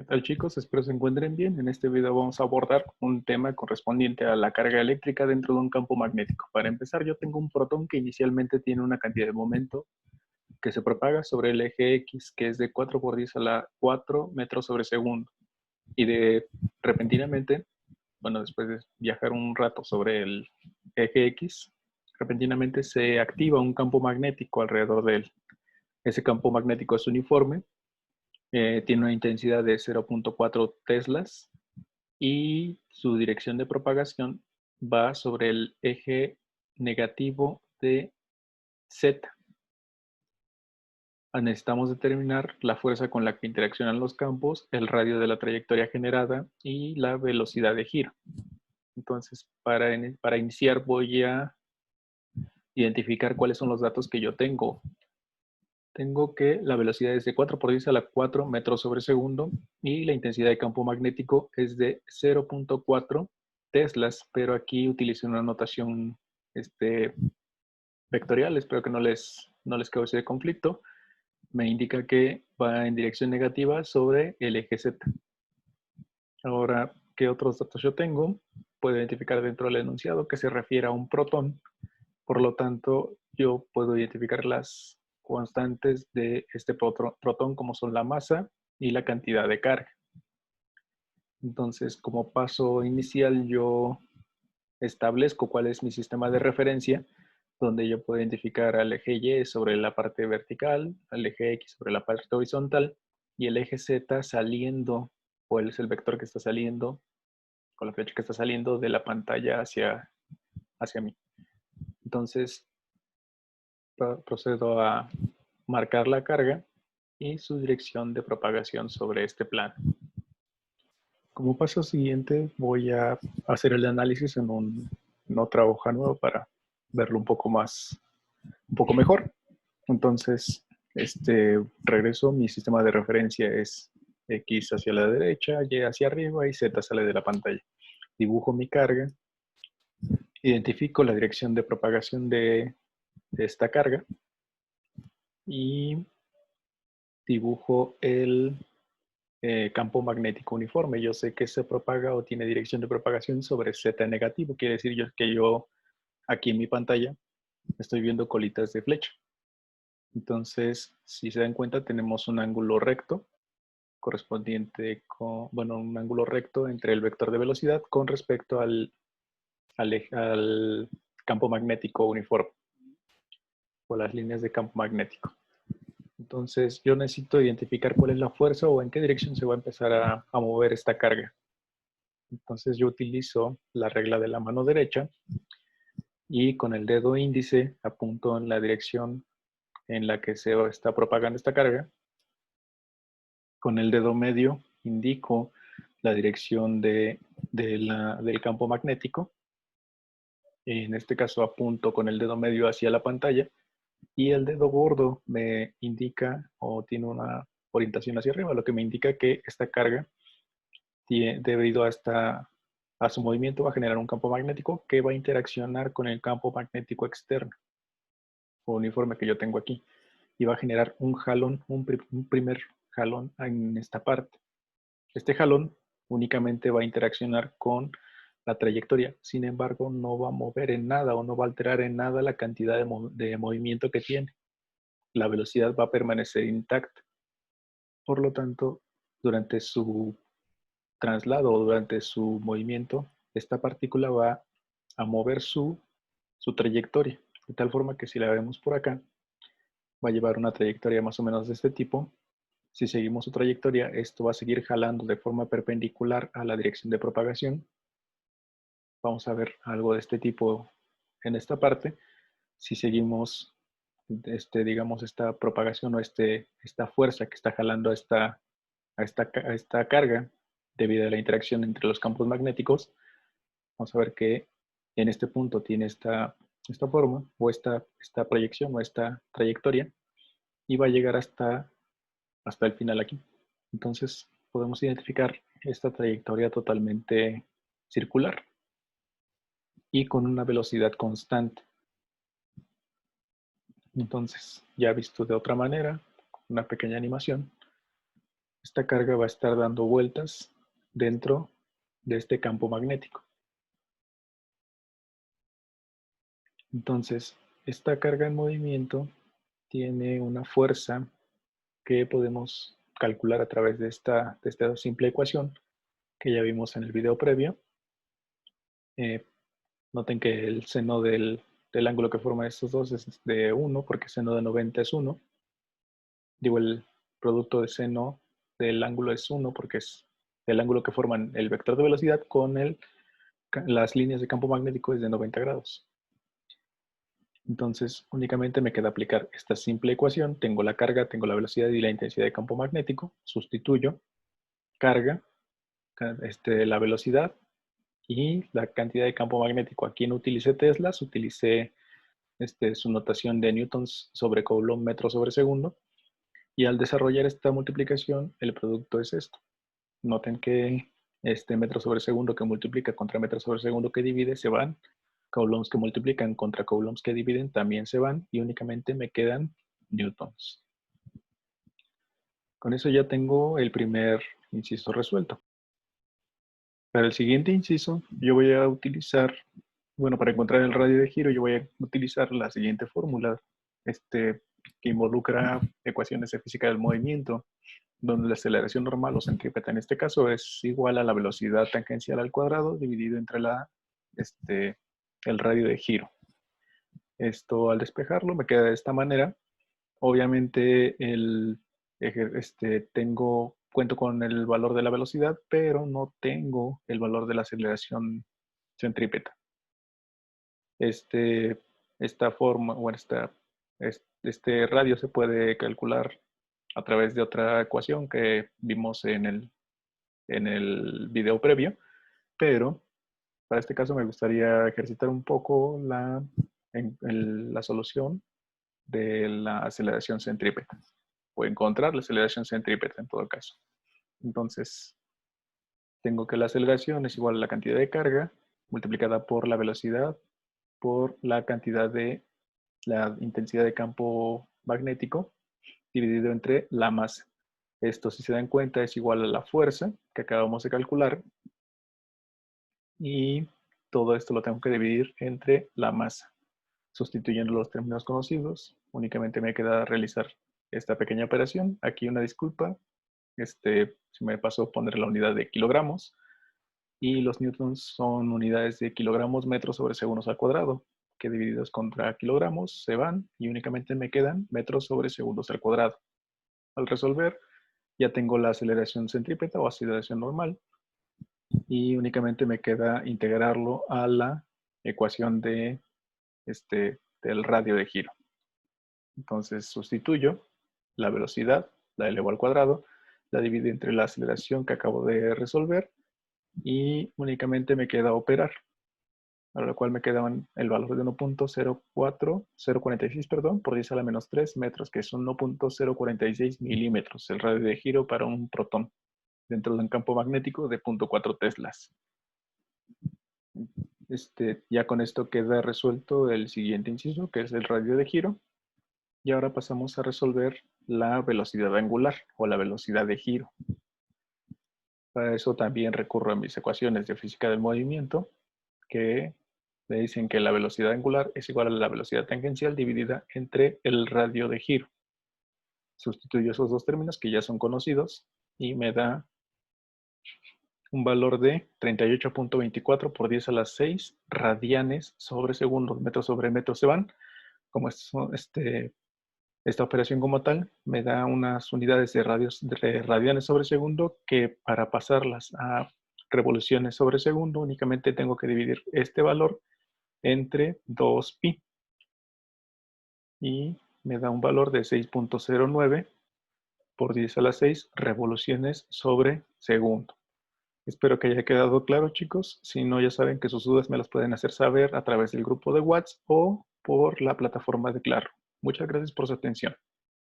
tal, chicos? Espero se encuentren bien. En este video vamos a abordar un tema correspondiente a la carga eléctrica dentro de un campo magnético. Para empezar, yo tengo un protón que inicialmente tiene una cantidad de momento que se propaga sobre el eje X, que es de 4 por 10 a la 4 metros sobre segundo. Y repentinamente, bueno, después de viajar un rato sobre el eje X, repentinamente se activa un campo magnético alrededor de él. Ese campo magnético es uniforme. Tiene una intensidad de 0.4 teslas y su dirección de propagación va sobre el eje negativo de Z. Necesitamos determinar la fuerza con la que interaccionan los campos, el radio de la trayectoria generada y la velocidad de giro. Entonces, para iniciar voy a identificar cuáles son los datos que yo tengo. Tengo que la velocidad es de 4 por 10 a la 4 metros sobre segundo y la intensidad de campo magnético es de 0.4 teslas, pero aquí utilizo una notación vectorial, espero que no les cause conflicto. Me indica que va en dirección negativa sobre el eje Z. Ahora, ¿qué otros datos yo tengo? Puedo identificar dentro del enunciado que se refiere a un protón. Por lo tanto, yo puedo identificar las constantes de este protón como son la masa y la cantidad de carga. Entonces, como paso inicial, yo establezco cuál es mi sistema de referencia, donde yo puedo identificar al eje Y sobre la parte vertical, al eje X sobre la parte horizontal y el eje Z saliendo, cuál es el vector que está saliendo, con la flecha que está saliendo de la pantalla hacia mí. Entonces, procedo a marcar la carga y su dirección de propagación sobre este plano. Como paso siguiente, voy a hacer el análisis en otra hoja nueva para verlo un poco mejor. Entonces, regreso, mi sistema de referencia es X hacia la derecha, Y hacia arriba y Z sale de la pantalla. Dibujo mi carga, identifico la dirección de propagación de esta carga y dibujo el campo magnético uniforme. Yo sé que se propaga o tiene dirección de propagación sobre Z negativo. Quiere decir que yo aquí en mi pantalla estoy viendo colitas de flecha. Entonces, si se dan cuenta, tenemos un ángulo recto correspondiente con, bueno, un ángulo recto entre el vector de velocidad con respecto al campo magnético uniforme o las líneas de campo magnético. Entonces, yo necesito identificar cuál es la fuerza o en qué dirección se va a empezar a mover esta carga. Entonces, yo utilizo la regla de la mano derecha y con el dedo índice apunto en la dirección en la que se está propagando esta carga. Con el dedo medio indico la dirección del campo magnético. En este caso apunto con el dedo medio hacia la pantalla y el dedo gordo me indica o tiene una orientación hacia arriba, lo que me indica que esta carga, debido a su movimiento, va a generar un campo magnético que va a interaccionar con el campo magnético externo o uniforme que yo tengo aquí y va a generar un jalón, un primer jalón en esta parte. Este jalón únicamente va a interaccionar con la trayectoria, sin embargo no va a mover en nada o no va a alterar en nada la cantidad de movimiento que tiene. La velocidad va a permanecer intacta. Por lo tanto, durante su traslado o durante su movimiento, esta partícula va a mover su trayectoria, de tal forma que si la vemos por acá, va a llevar una trayectoria más o menos de este tipo. Si seguimos su trayectoria, esto va a seguir jalando de forma perpendicular a la dirección de propagación. Vamos a ver algo de este tipo en esta parte. Si seguimos, digamos, esta propagación o esta fuerza que está jalando a esta carga debido a la interacción entre los campos magnéticos, vamos a ver que en este punto tiene esta forma o esta proyección o esta trayectoria y va a llegar hasta el final aquí. Entonces podemos identificar esta trayectoria totalmente circular y con una velocidad constante. Entonces, ya visto de otra manera, una pequeña animación, esta carga va a estar dando vueltas dentro de este campo magnético. Entonces, esta carga en movimiento tiene una fuerza que podemos calcular a través de esta simple ecuación que ya vimos en el video previo. Noten que el seno del ángulo que forman estos dos es de 1, porque el seno de 90 es 1. Digo, el producto de seno del ángulo es 1, porque es el ángulo que forman el vector de velocidad con las líneas de campo magnético es de 90 grados. Entonces, únicamente me queda aplicar esta simple ecuación. Tengo la carga, tengo la velocidad y la intensidad de campo magnético. Sustituyo carga, la velocidad y la cantidad de campo magnético. Aquí no utilicé teslas, utilicé su notación de newtons sobre coulomb metro sobre segundo. Y al desarrollar esta multiplicación, el producto es esto. Noten que metro sobre segundo que multiplica contra metro sobre segundo que divide se van. Coulombs que multiplican contra coulombs que dividen también se van y únicamente me quedan newtons. Con eso ya tengo el primer inciso resuelto. Para el siguiente inciso, yo voy a utilizar, bueno, para encontrar el radio de giro, yo voy a utilizar la siguiente fórmula, que involucra ecuaciones de física del movimiento, donde la aceleración normal o centrípeta en este caso es igual a la velocidad tangencial al cuadrado dividido entre el radio de giro. Esto al despejarlo me queda de esta manera. Obviamente cuento con el valor de la velocidad, pero no tengo el valor de la aceleración centrípeta. Esta forma, o este radio se puede calcular a través de otra ecuación que vimos en el video previo, pero para este caso me gustaría ejercitar un poco la solución de la aceleración centrípeta, o encontrar la aceleración centrípeta en todo caso. Entonces, tengo que la aceleración es igual a la cantidad de carga multiplicada por la velocidad por la cantidad de la intensidad de campo magnético dividido entre la masa. Esto, si se dan cuenta, es igual a la fuerza que acabamos de calcular y todo esto lo tengo que dividir entre la masa. Sustituyendo los términos conocidos, únicamente me queda realizar esta pequeña operación. Aquí una disculpa, se me pasó poner la unidad de kilogramos y los newtons son unidades de kilogramos metros sobre segundos al cuadrado, que divididos contra kilogramos se van y únicamente me quedan metros sobre segundos al cuadrado. Al resolver, ya tengo la aceleración centrípeta o aceleración normal y únicamente me queda integrarlo a la ecuación del radio de giro. Entonces sustituyo la velocidad, la elevo al cuadrado, la divido entre la aceleración que acabo de resolver y únicamente me queda operar, a lo cual me quedaban el valor de 1.046 por 10 a la menos 3 metros, que es 1.046 milímetros, el radio de giro para un protón dentro de un campo magnético de 0.4 teslas. Ya con esto queda resuelto el siguiente inciso, que es el radio de giro. Y ahora pasamos a resolver la velocidad angular o la velocidad de giro. Para eso también recurro a mis ecuaciones de física del movimiento, que me dicen que la velocidad angular es igual a la velocidad tangencial dividida entre el radio de giro. Sustituyo esos dos términos que ya son conocidos y me da un valor de 38.24 por 10 a la 6 radianes sobre segundo. Metros sobre metros se van. Como esta operación como tal me da unas unidades de radianes sobre segundo que para pasarlas a revoluciones sobre segundo únicamente tengo que dividir este valor entre 2pi y me da un valor de 6.09 por 10 a la 6 revoluciones sobre segundo. Espero que haya quedado claro, chicos. Si no, ya saben que sus dudas me las pueden hacer saber a través del grupo de WhatsApp o por la plataforma de Claro. Muchas gracias por su atención.